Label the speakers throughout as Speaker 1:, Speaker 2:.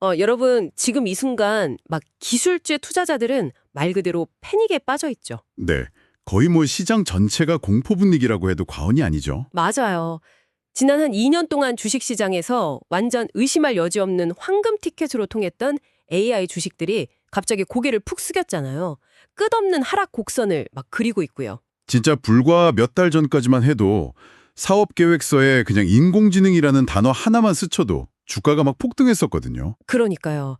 Speaker 1: 여러분, 지금 이 순간 막 기술주의 투자자들은 말 그대로 패닉에 빠져 있죠.
Speaker 2: 네, 거의 뭐 시장 전체가 공포 분위기라고 해도 과언이 아니죠.
Speaker 1: 맞아요. 지난 한 2년 동안 주식시장에서 완전 의심할 여지 없는 황금 티켓으로 통했던 AI 주식들이 갑자기 고개를 푹 숙였잖아요. 끝없는 하락 곡선을 막 그리고 있고요.
Speaker 2: 진짜 불과 몇 달 전까지만 해도 사업 계획서에 그냥 인공지능이라는 단어 하나만 스쳐도 주가가 막 폭등했었거든요.
Speaker 1: 그러니까요.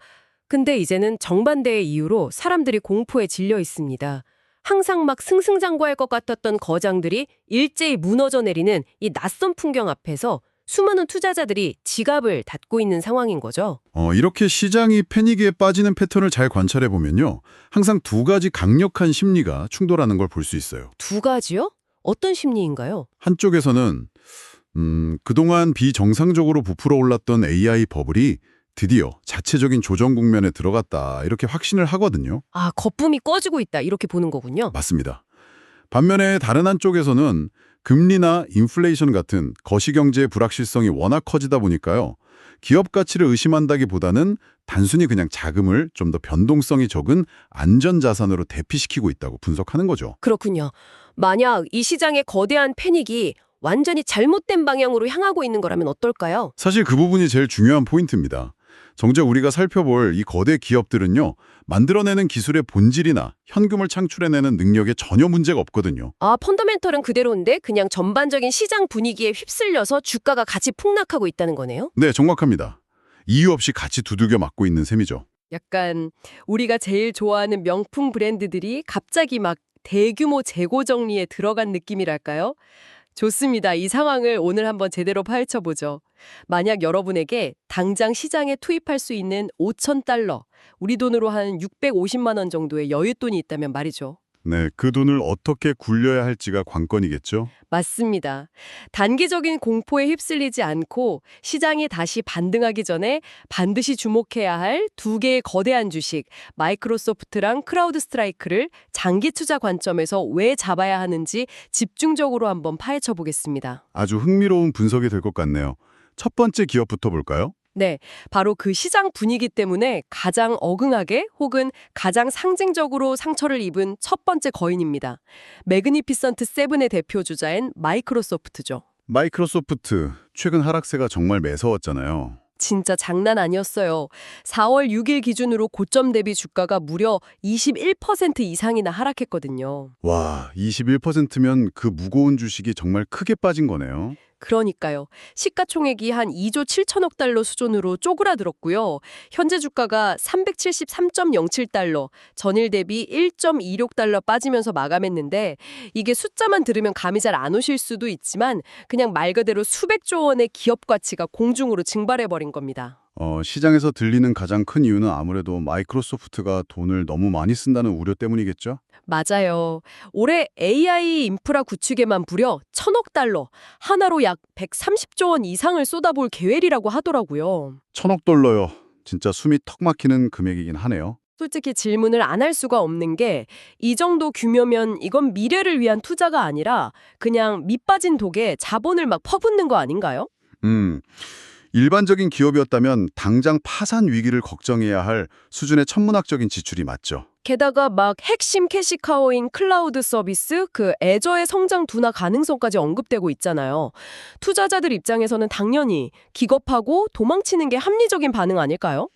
Speaker 1: 근데 이제는 정반대의 이유로 사람들이 공포에 질려 있습니다. 항상 막 승승장구할 것 같았던 거장들이 일제히 무너져 내리는 이 낯선 풍경 앞에서 수많은 투자자들이 지갑을 닫고 있는 상황인 거죠.
Speaker 2: 이렇게 시장이 패닉에 빠지는 패턴을 잘 관찰해 보면요. 항상 두 가지 강력한 심리가 충돌하는 걸 볼 수 있어요.
Speaker 1: 두 가지요? 어떤 심리인가요?
Speaker 2: 한쪽에서는 그동안 비정상적으로 부풀어 올랐던 AI 버블이 드디어 자체적인 조정 국면에 들어갔다 이렇게 확신을 하거든요.
Speaker 1: 아, 거품이 꺼지고 있다 이렇게 보는 거군요.
Speaker 2: 맞습니다. 반면에 다른 한쪽에서는 금리나 인플레이션 같은 거시경제의 불확실성이 워낙 커지다 보니까요. 기업 가치를 의심한다기보다는 단순히 그냥 자금을 좀 더 변동성이 적은 안전자산으로 대피시키고 있다고 분석하는 거죠.
Speaker 1: 그렇군요. 만약 이 시장의 거대한 패닉이 완전히 잘못된 방향으로 향하고 있는 거라면 어떨까요?
Speaker 2: 사실 그 부분이 제일 중요한 포인트입니다. 정작 우리가 살펴볼 이 거대 기업들은요. 만들어내는 기술의 본질이나 현금을 창출해내는 능력에 전혀 문제가 없거든요.
Speaker 1: 아, 펀더멘털은 그대로인데 그냥 전반적인 시장 분위기에 휩쓸려서 주가가 같이 폭락하고 있다는 거네요?
Speaker 2: 네, 정확합니다. 이유 없이 같이 두들겨 맞고 있는 셈이죠.
Speaker 1: 약간 우리가 제일 좋아하는 명품 브랜드들이 갑자기 막 대규모 재고 정리에 들어간 느낌이랄까요? 좋습니다. 이 상황을 오늘 한번 제대로 파헤쳐보죠. 만약 여러분에게 당장 시장에 투입할 수 있는 5,000달러, 우리 돈으로 한 650만 원 정도의 여윳돈이 있다면 말이죠.
Speaker 2: 네, 그 돈을 어떻게 굴려야 할지가 관건이겠죠.
Speaker 1: 맞습니다. 단기적인 공포에 휩쓸리지 않고 시장이 다시 반등하기 전에 반드시 주목해야 할 두 개의 거대한 주식, 마이크로소프트랑 크라우드 스트라이크를 장기 투자 관점에서 왜 잡아야 하는지 집중적으로 한번 파헤쳐 보겠습니다.
Speaker 2: 아주 흥미로운 분석이 될 것 같네요. 첫 번째 기업부터 볼까요?
Speaker 1: 네, 바로 그 시장 분위기 때문에 가장 어긍하게 혹은 가장 상징적으로 상처를 입은 첫 번째 거인입니다. 매그니피선트 세븐의 대표 주자인 마이크로소프트죠.
Speaker 2: 마이크로소프트, 최근 하락세가 정말 매서웠잖아요.
Speaker 1: 진짜 장난 아니었어요. 4월 6일 기준으로 고점 대비 주가가 무려 21% 이상이나 하락했거든요.
Speaker 2: 와, 21%면 그 무거운 주식이 정말 크게 빠진 거네요.
Speaker 1: 그러니까요. 시가총액이 한 2조 7천억 달러 수준으로 쪼그라들었고요. 현재 주가가 373.07달러, 전일 대비 1.26달러 빠지면서 마감했는데 이게 숫자만 들으면 감이 잘 안 오실 수도 있지만 그냥 말 그대로 수백조 원의 기업 가치가 공중으로 증발해버린 겁니다.
Speaker 2: 시장에서 들리는 가장 큰 이유는 아무래도 마이크로소프트가 돈을 너무 많이 쓴다는 우려 때문이겠죠?
Speaker 1: 맞아요. 올해 AI 인프라 구축에만 무려 1,000억 달러, 하나로 약 130조 원 이상을 쏟아볼 계획이라고 하더라고요.
Speaker 2: 1,000억 달러요. 진짜 숨이 턱 막히는 금액이긴 하네요.
Speaker 1: 솔직히 질문을 안 할 수가 없는 게 이 정도 규모면 이건 미래를 위한 투자가 아니라 그냥 밑빠진 독에 자본을 막 퍼붓는 거 아닌가요?
Speaker 2: 음, 일반적인 기업이었다면 당장 파산 위기를 걱정해야 할 수준의 천문학적인 지출이 맞죠.
Speaker 1: 게다가 막 핵심 캐시카우인 클라우드 서비스, 그 애저의 성장 둔화 가능성까지 언급되고 있잖아요. 투자자들 입장에서는 당연히 기겁하고 도망치는 게 합리적인 반응 아닐까요?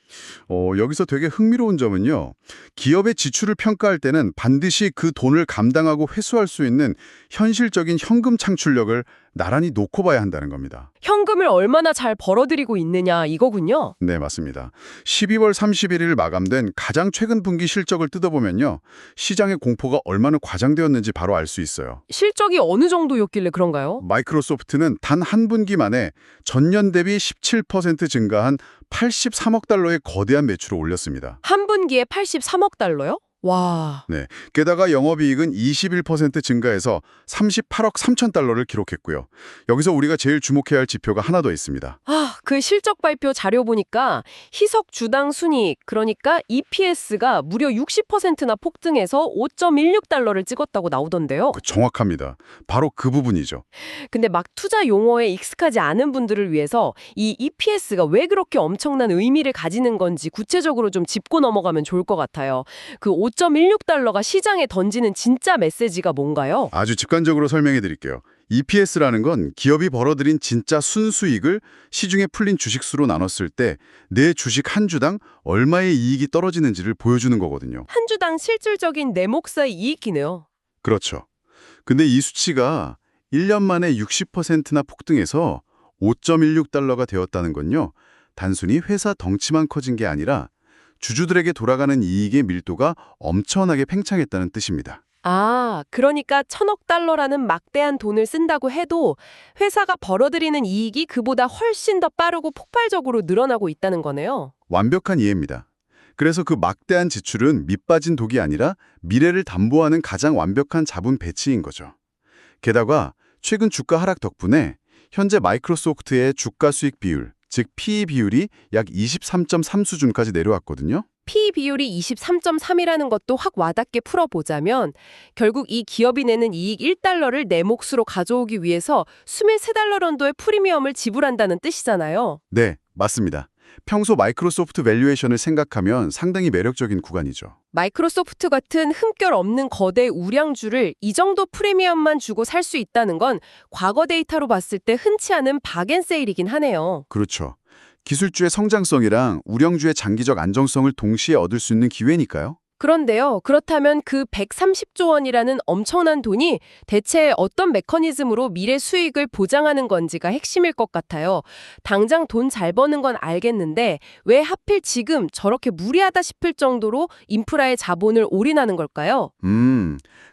Speaker 2: 여기서 되게 흥미로운 점은요. 기업의 지출을 평가할 때는 반드시 그 돈을 감당하고 회수할 수 있는 현실적인 현금 창출력을 나란히 놓고 봐야 한다는 겁니다.
Speaker 1: 현금을 얼마나 잘 벌어들이고 있느냐 이거군요.
Speaker 2: 네, 맞습니다. 12월 31일 마감된 가장 최근 분기 실적을 뜯어보면요. 시장의 공포가 얼마나 과장되었는지 바로 알 수 있어요.
Speaker 1: 실적이 어느 정도였길래 그런가요?
Speaker 2: 마이크로소프트는 단 한 분기 만에 전년 대비 17% 증가한 83억 달러의 거대한 매출을 올렸습니다.
Speaker 1: 한 분기에 83억 달러요? 와,
Speaker 2: 네. 게다가 영업이익은 21% 증가해서 38억 3천 달러를 기록했고요. 여기서 우리가 제일 주목해야 할 지표가 하나 더 있습니다.
Speaker 1: 그 실적 발표 자료 보니까 희석 주당 순이익, 그러니까 EPS가 무려 60%나 폭등해서 5.16달러를 찍었다고 나오던데요.
Speaker 2: 정확합니다. 바로 그 부분이죠.
Speaker 1: 근데 막 투자 용어에 익숙하지 않은 분들을 위해서 이 EPS가 왜 그렇게 엄청난 의미를 가지는 건지 구체적으로 좀 짚고 넘어가면 좋을 것 같아요. 그 5.16달러가 시장에 던지는 진짜 메시지가 뭔가요?
Speaker 2: 아주 직관적으로 설명해 드릴게요. EPS라는 건 기업이 벌어들인 진짜 순수익을 시중에 풀린 주식수로 나눴을 때 내 주식 한 주당 얼마의 이익이 떨어지는지를 보여주는 거거든요.
Speaker 1: 한 주당 실질적인 내 몫의 이익이네요.
Speaker 2: 그렇죠. 근데 이 수치가 1년 만에 60%나 폭등해서 5.16달러가 되었다는 건요. 단순히 회사 덩치만 커진 게 아니라 주주들에게 돌아가는 이익의 밀도가 엄청나게 팽창했다는 뜻입니다.
Speaker 1: 그러니까 1,000억 달러라는 막대한 돈을 쓴다고 해도 회사가 벌어들이는 이익이 그보다 훨씬 더 빠르고 폭발적으로 늘어나고 있다는 거네요.
Speaker 2: 완벽한 이해입니다. 그래서 그 막대한 지출은 밑빠진 독이 아니라 미래를 담보하는 가장 완벽한 자본 배치인 거죠. 게다가 최근 주가 하락 덕분에 현재 마이크로소프트의 주가 수익 비율, 즉 PE 비율이 약 23.3 수준까지 내려왔거든요.
Speaker 1: P 비율이 23.3이라는 것도 확 와닿게 풀어보자면 결국 이 기업이 내는 이익 1달러를 내 몫으로 가져오기 위해서 23달러 정도의 프리미엄을 지불한다는 뜻이잖아요.
Speaker 2: 네, 맞습니다. 평소 마이크로소프트 밸류에이션을 생각하면 상당히 매력적인 구간이죠.
Speaker 1: 마이크로소프트 같은 흠결 없는 거대 우량주를 이 정도 프리미엄만 주고 살 수 있다는 건 과거 데이터로 봤을 때 흔치 않은 박앤세일이긴 하네요.
Speaker 2: 그렇죠. 기술주의 성장성이랑 우량주의 장기적 안정성을 동시에 얻을 수 있는 기회니까요.
Speaker 1: 그런데요, 그렇다면 그 130조 원이라는 엄청난 돈이 대체 어떤 메커니즘으로 미래 수익을 보장하는 건지가 핵심일 것 같아요. 당장 돈 잘 버는 건 알겠는데 왜 하필 지금 저렇게 무리하다 싶을 정도로 인프라의 자본을 올인하는 걸까요?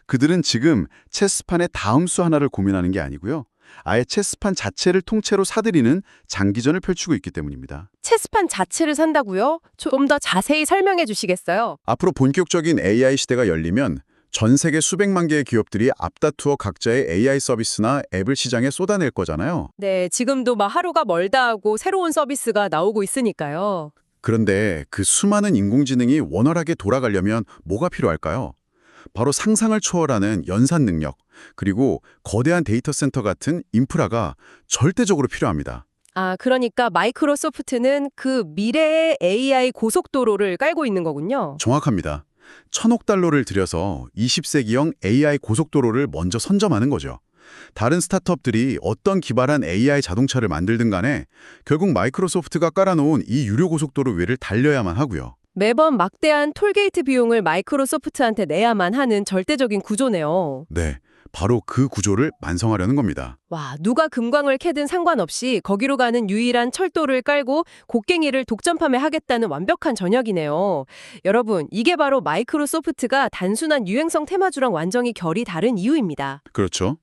Speaker 2: 그들은 지금 체스판의 다음 수 하나를 고민하는 게 아니고요. 아예 체스판 자체를 통째로 사들이는 장기전을 펼치고 있기 때문입니다.
Speaker 1: 체스판 자체를 산다고요? 좀 더 자세히 설명해 주시겠어요?
Speaker 2: 앞으로 본격적인 AI 시대가 열리면 전 세계 수백만 개의 기업들이 앞다투어 각자의 AI 서비스나 앱을 시장에 쏟아낼 거잖아요.
Speaker 1: 네, 지금도 막 하루가 멀다 하고 새로운 서비스가 나오고 있으니까요.
Speaker 2: 그런데 그 수많은 인공지능이 원활하게 돌아가려면 뭐가 필요할까요? 바로 상상을 초월하는 연산 능력, 그리고 거대한 데이터 센터 같은 인프라가 절대적으로 필요합니다.
Speaker 1: 그러니까 마이크로소프트는 그 미래의 AI 고속도로를 깔고 있는 거군요.
Speaker 2: 정확합니다. 1,000억 달러를 들여서 20세기형 AI 고속도로를 먼저 선점하는 거죠. 다른 스타트업들이 어떤 기발한 AI 자동차를 만들든 간에 결국 마이크로소프트가 깔아놓은 이 유료 고속도로 위를 달려야만 하고요.
Speaker 1: 매번 막대한 톨게이트 비용을 마이크로소프트한테 내야만 하는 절대적인 구조네요.
Speaker 2: 네, 바로 그 구조를 완성하려는 겁니다.
Speaker 1: 와, 누가 금광을 캐든 상관없이 거기로 가는 유일한 철도를 깔고 곡괭이를 독점 판매하겠다는 완벽한 전략이네요. 여러분, 이게 바로 마이크로소프트가 단순한 유행성 테마주랑 완전히 결이 다른 이유입니다.
Speaker 2: 그렇죠.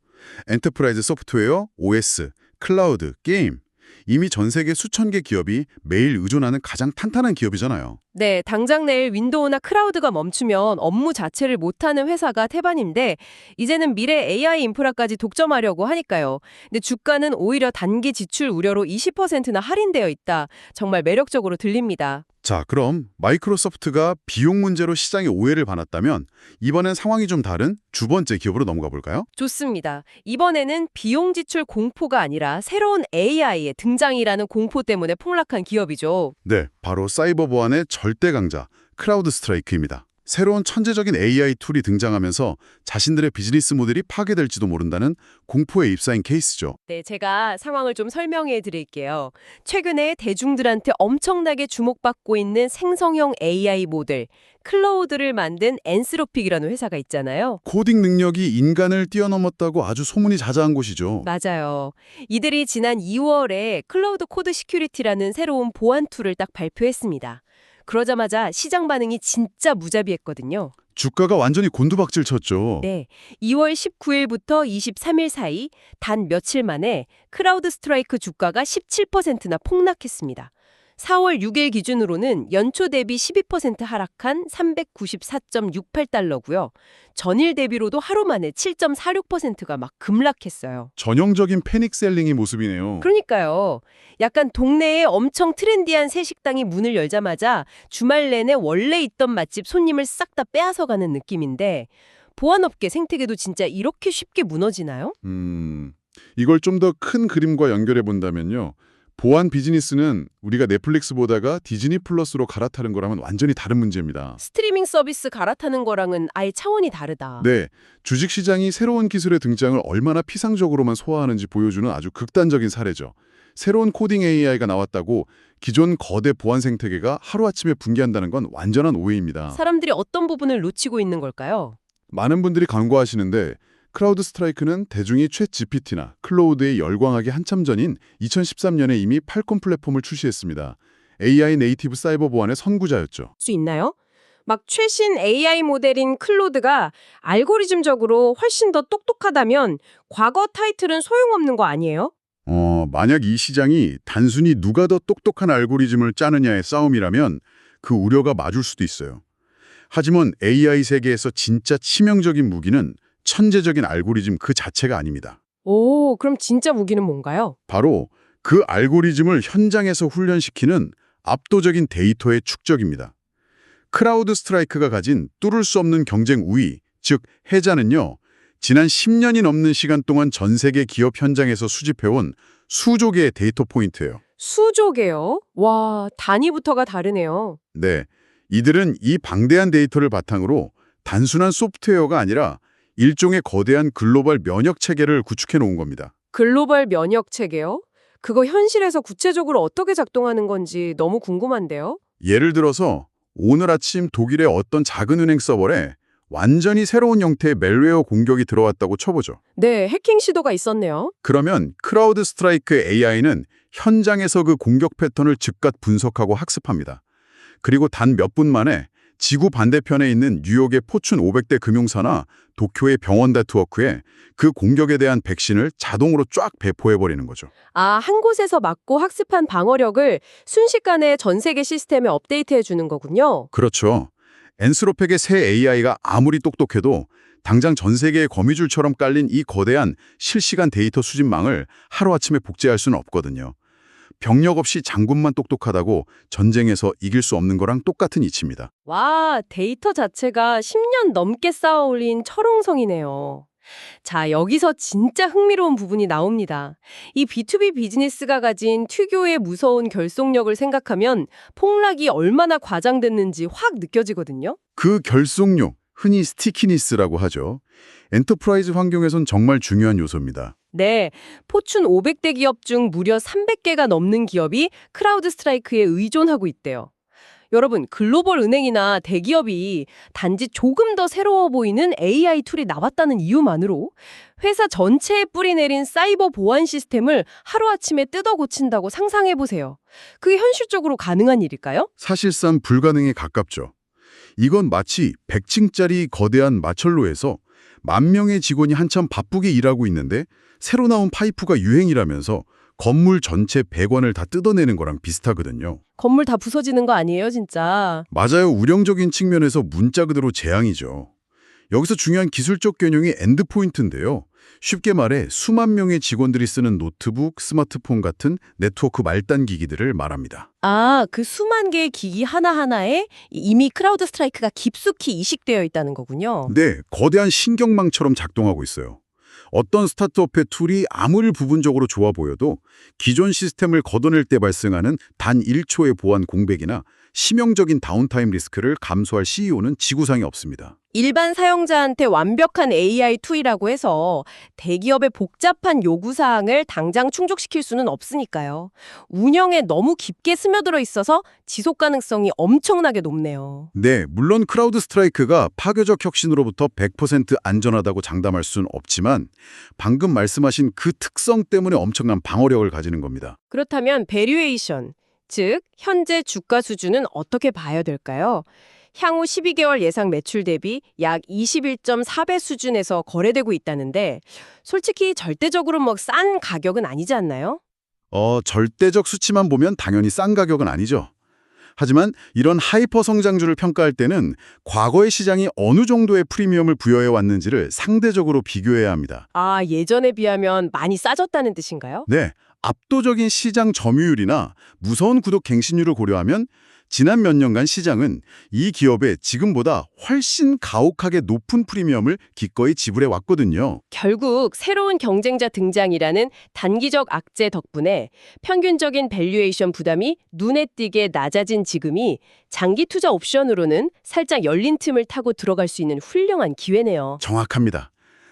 Speaker 2: 엔터프라이즈 소프트웨어, OS, 클라우드, 게임. 이미 전 세계 수천 개 기업이 매일 의존하는 가장 탄탄한 기업이잖아요.
Speaker 1: 네, 당장 내일 윈도우나 크라우드가 멈추면 업무 자체를 못하는 회사가 태반인데 이제는 미래 AI 인프라까지 독점하려고 하니까요. 근데 주가는 오히려 단기 지출 우려로 20%나 할인되어 있다. 정말 매력적으로 들립니다.
Speaker 2: 자, 그럼 마이크로소프트가 비용 문제로 시장에 오해를 받았다면 이번엔 상황이 좀 다른 두 번째 기업으로 넘어가 볼까요?
Speaker 1: 좋습니다. 이번에는 비용 지출 공포가 아니라 새로운 AI의 등장이라는 공포 때문에 폭락한 기업이죠.
Speaker 2: 네, 바로 사이버 보안의 절대 강자 크라우드 스트라이크입니다. 새로운 천재적인 AI 툴이 등장하면서 자신들의 비즈니스 모델이 파괴될지도 모른다는 공포에 휩싸인 케이스죠.
Speaker 1: 네, 제가 상황을 좀 설명해 드릴게요. 최근에 대중들한테 엄청나게 주목받고 있는 생성형 AI 모델, 클로우드를 만든 엔스로픽이라는 회사가 있잖아요.
Speaker 2: 코딩 능력이 인간을 뛰어넘었다고 아주 소문이 자자한 곳이죠.
Speaker 1: 맞아요. 이들이 지난 2월에 클라우드 코드 시큐리티라는 새로운 보안 툴을 딱 발표했습니다. 그러자마자 시장 반응이 진짜 무자비했거든요.
Speaker 2: 주가가 완전히 곤두박질 쳤죠.
Speaker 1: 네, 2월 19일부터 23일 사이 단 며칠 만에 크라우드 스트라이크 주가가 17%나 폭락했습니다. 4월 6일 기준으로는 연초 대비 12% 하락한 394.68달러고요. 전일 대비로도 하루 만에 7.46%가 막 급락했어요.
Speaker 2: 전형적인 패닉셀링의 모습이네요.
Speaker 1: 그러니까요. 약간 동네에 엄청 트렌디한 새 식당이 문을 열자마자 주말 내내 원래 있던 맛집 손님을 싹 다 빼앗아가는 느낌인데 보안업계 생태계도 진짜 이렇게 쉽게 무너지나요?
Speaker 2: 이걸 좀 더 큰 그림과 연결해 본다면요. 보안 비즈니스는 우리가 넷플릭스 보다가 디즈니 플러스로 갈아타는 거랑은 완전히 다른 문제입니다.
Speaker 1: 스트리밍 서비스 갈아타는 거랑은 아예 차원이 다르다.
Speaker 2: 네, 주식시장이 새로운 기술의 등장을 얼마나 피상적으로만 소화하는지 보여주는 아주 극단적인 사례죠. 새로운 코딩 AI가 나왔다고 기존 거대 보안 생태계가 하루아침에 붕괴한다는 건 완전한 오해입니다.
Speaker 1: 사람들이 어떤 부분을 놓치고 있는 걸까요?
Speaker 2: 많은 분들이 간과하시는데 크라우드 스트라이크는 대중이 챗 GPT나 클로우드에 열광하기 한참 전인 2013년에 이미 팔콘 플랫폼을 출시했습니다. AI 네이티브 사이버 보안의 선구자였죠.
Speaker 1: 수 있나요? 막 최신 AI 모델인 클로드가 알고리즘적으로 훨씬 더 똑똑하다면 과거 타이틀은 소용없는 거 아니에요?
Speaker 2: 만약 이 시장이 단순히 누가 더 똑똑한 알고리즘을 짜느냐의 싸움이라면 그 우려가 맞을 수도 있어요. 하지만 AI 세계에서 진짜 치명적인 무기는 천재적인 알고리즘 그 자체가 아닙니다.
Speaker 1: 오, 그럼 진짜 무기는 뭔가요?
Speaker 2: 바로 그 알고리즘을 현장에서 훈련시키는 압도적인 데이터의 축적입니다. 크라우드 스트라이크가 가진 뚫을 수 없는 경쟁 우위, 즉 해자는요. 지난 10년이 넘는 시간 동안 전 세계 기업 현장에서 수집해온 수조 개의 데이터 포인트예요.
Speaker 1: 수조 개요? 와, 단위부터가 다르네요.
Speaker 2: 네, 이들은 이 방대한 데이터를 바탕으로 단순한 소프트웨어가 아니라 일종의 거대한 글로벌 면역 체계를 구축해 놓은 겁니다.
Speaker 1: 글로벌 면역 체계요? 그거 현실에서 구체적으로 어떻게 작동하는 건지 너무 궁금한데요?
Speaker 2: 예를 들어서 오늘 아침 독일의 어떤 작은 은행 서버에 완전히 새로운 형태의 멜웨어 공격이 들어왔다고 쳐보죠.
Speaker 1: 네, 해킹 시도가 있었네요.
Speaker 2: 그러면 크라우드 스트라이크 AI는 현장에서 그 공격 패턴을 즉각 분석하고 학습합니다. 그리고 단 몇 분 만에 지구 반대편에 있는 뉴욕의 포춘 500대 금융사나 도쿄의 병원 네트워크에 그 공격에 대한 백신을 자동으로 쫙 배포해버리는 거죠.
Speaker 1: 아, 한 곳에서 맞고 학습한 방어력을 순식간에 전 세계 시스템에 업데이트해 주는 거군요.
Speaker 2: 그렇죠. 엔스로펙의 새 AI가 아무리 똑똑해도 당장 전 세계의 거미줄처럼 깔린 이 거대한 실시간 데이터 수집망을 하루아침에 복제할 수는 없거든요. 병력 없이 장군만 똑똑하다고 전쟁에서 이길 수 없는 거랑 똑같은 이치입니다.
Speaker 1: 와, 데이터 자체가 10년 넘게 쌓아 올린 철옹성이네요. 자, 여기서 진짜 흥미로운 부분이 나옵니다. 이 B2B 비즈니스가 가진 특유의 무서운 결속력을 생각하면 폭락이 얼마나 과장됐는지 확 느껴지거든요.
Speaker 2: 그 결속력, 흔히 스티키니스라고 하죠. 엔터프라이즈 환경에선 정말 중요한 요소입니다.
Speaker 1: 네, 포춘 500대 기업 중 무려 300개가 넘는 기업이 크라우드 스트라이크에 의존하고 있대요. 여러분, 글로벌 은행이나 대기업이 단지 조금 더 새로워 보이는 AI 툴이 나왔다는 이유만으로 회사 전체에 뿌리내린 사이버 보안 시스템을 하루아침에 뜯어 고친다고 상상해보세요. 그게 현실적으로 가능한 일일까요?
Speaker 2: 사실상 불가능에 가깝죠. 이건 마치 100층짜리 거대한 마철로에서 10,000명의 직원이 한참 바쁘게 일하고 있는데 새로 나온 파이프가 유행이라면서 건물 전체 배관을 다 뜯어내는 거랑 비슷하거든요.
Speaker 1: 건물 다 부서지는 거 아니에요, 진짜?
Speaker 2: 맞아요. 운영적인 측면에서 문자 그대로 재앙이죠. 여기서 중요한 기술적 개념이 엔드포인트인데요. 쉽게 말해 수만 명의 직원들이 쓰는 노트북, 스마트폰 같은 네트워크 말단 기기들을 말합니다.
Speaker 1: 아, 그 수만 개의 기기 하나하나에 이미 크라우드 스트라이크가 깊숙이 이식되어 있다는 거군요.
Speaker 2: 네, 거대한 신경망처럼 작동하고 있어요. 어떤 스타트업의 툴이 아무리 부분적으로 좋아 보여도 기존 시스템을 걷어낼 때 발생하는 단 1초의 보안 공백이나 치명적인 다운타임 리스크를 감수할 CEO는 지구상에 없습니다.
Speaker 1: 일반 사용자한테 완벽한 AI 툴이라고 해서 대기업의 복잡한 요구사항을 당장 충족시킬 수는 없으니까요. 운영에 너무 깊게 스며들어 있어서 지속 가능성이 엄청나게 높네요.
Speaker 2: 네, 물론 크라우드 스트라이크가 파괴적 혁신으로부터 100% 안전하다고 장담할 수는 없지만 방금 말씀하신 그 특성 때문에 엄청난 방어력을 가지는 겁니다.
Speaker 1: 그렇다면 배류에이션, 즉 현재 주가 수준은 어떻게 봐야 될까요? 향후 12개월 예상 매출 대비 약 21.4배 수준에서 거래되고 있다는데 솔직히 절대적으로 싼 가격은 아니지 않나요?
Speaker 2: 절대적 수치만 보면 당연히 싼 가격은 아니죠. 하지만 이런 하이퍼 성장주를 평가할 때는 과거의 시장이 어느 정도의 프리미엄을 부여해 왔는지를 상대적으로 비교해야 합니다.
Speaker 1: 아, 예전에 비하면 많이 싸졌다는 뜻인가요?
Speaker 2: 네, 압도적인 시장 점유율이나 무서운 구독 갱신율을 고려하면 지난 몇 년간 시장은 이 기업의 지금보다 훨씬 가혹하게 높은 프리미엄을 기꺼이 지불해 왔거든요.
Speaker 1: 결국 새로운 경쟁자 등장이라는 단기적 악재 덕분에 평균적인 밸류에이션 부담이 눈에 띄게 낮아진 지금이 장기 투자 옵션으로는 살짝 열린 틈을 타고 들어갈 수 있는 훌륭한 기회네요.
Speaker 2: 정확합니다.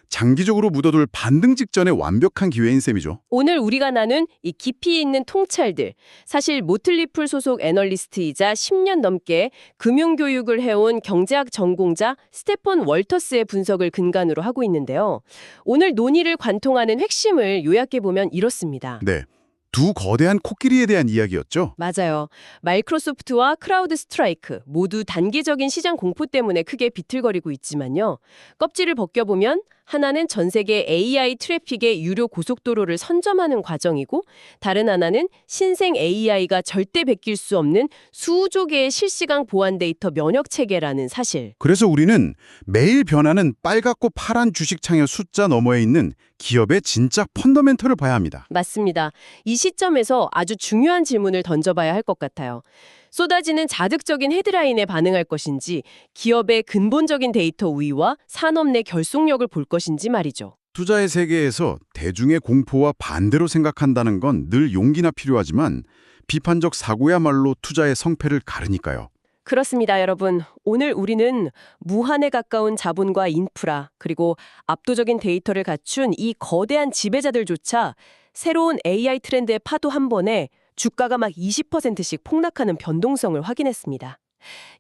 Speaker 2: 장기적으로 묻어둘 반등 직전의 완벽한 기회인 셈이죠.
Speaker 1: 오늘 우리가 나눈 이 깊이 있는 통찰들, 사실 모틀리풀 소속 애널리스트이자 10년 넘게 금융교육을 해온 경제학 전공자 스테펀 월터스의 분석을 근간으로 하고 있는데요. 오늘 논의를 관통하는 핵심을 요약해보면 이렇습니다.
Speaker 2: 네, 두 거대한 코끼리에 대한 이야기였죠.
Speaker 1: 맞아요. 마이크로소프트와 크라우드 스트라이크 모두 단기적인 시장 공포 때문에 크게 비틀거리고 있지만요. 껍질을 벗겨보면 하나는 전 세계 AI 트래픽의 유료 고속도로를 선점하는 과정이고 다른 하나는 신생 AI가 절대 베낄 수 없는 수조 개의 실시간 보안 데이터 면역 체계라는 사실.
Speaker 2: 그래서 우리는 매일 변하는 빨갛고 파란 주식창의 숫자 너머에 있는 기업의 진짜 펀더멘털을 봐야 합니다.
Speaker 1: 맞습니다. 이 시점에서 아주 중요한 질문을 던져봐야 할 것 같아요. 쏟아지는 자극적인 헤드라인에 반응할 것인지 기업의 근본적인 데이터 우위와 산업 내 결속력을 볼 것인지 말이죠.
Speaker 2: 투자의 세계에서 대중의 공포와 반대로 생각한다는 건 늘 용기나 필요하지만 비판적 사고야말로 투자의 성패를 가르니까요.
Speaker 1: 그렇습니다, 여러분. 오늘 우리는 무한에 가까운 자본과 인프라, 그리고 압도적인 데이터를 갖춘 이 거대한 지배자들조차 새로운 AI 트렌드의 파도 한 번에 주가가 막 20%씩 폭락하는 변동성을 확인했습니다.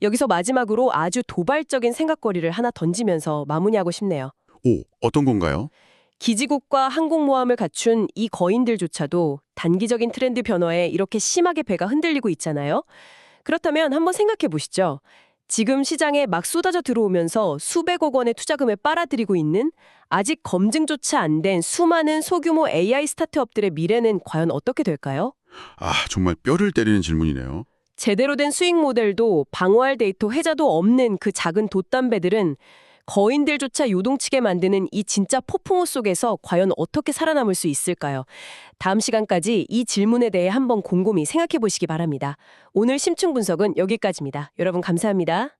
Speaker 1: 여기서 마지막으로 아주 도발적인 생각거리를 하나 던지면서 마무리하고 싶네요.
Speaker 2: 오, 어떤 건가요?
Speaker 1: 기지국과 항공모함을 갖춘 이 거인들조차도 단기적인 트렌드 변화에 이렇게 심하게 배가 흔들리고 있잖아요. 그렇다면 한번 생각해 보시죠. 지금 시장에 막 쏟아져 들어오면서 수백억 원의 투자금을 빨아들이고 있는 아직 검증조차 안 된 수많은 소규모 AI 스타트업들의 미래는 과연 어떻게 될까요?
Speaker 2: 정말 뼈를 때리는 질문이네요.
Speaker 1: 제대로 된 수익 모델도 방어할 데이터 회자도 없는 그 작은 돛담배들은 거인들조차 요동치게 만드는 이 진짜 폭풍우 속에서 과연 어떻게 살아남을 수 있을까요? 다음 시간까지 이 질문에 대해 한번 곰곰이 생각해 보시기 바랍니다. 오늘 심층 분석은 여기까지입니다. 여러분 감사합니다.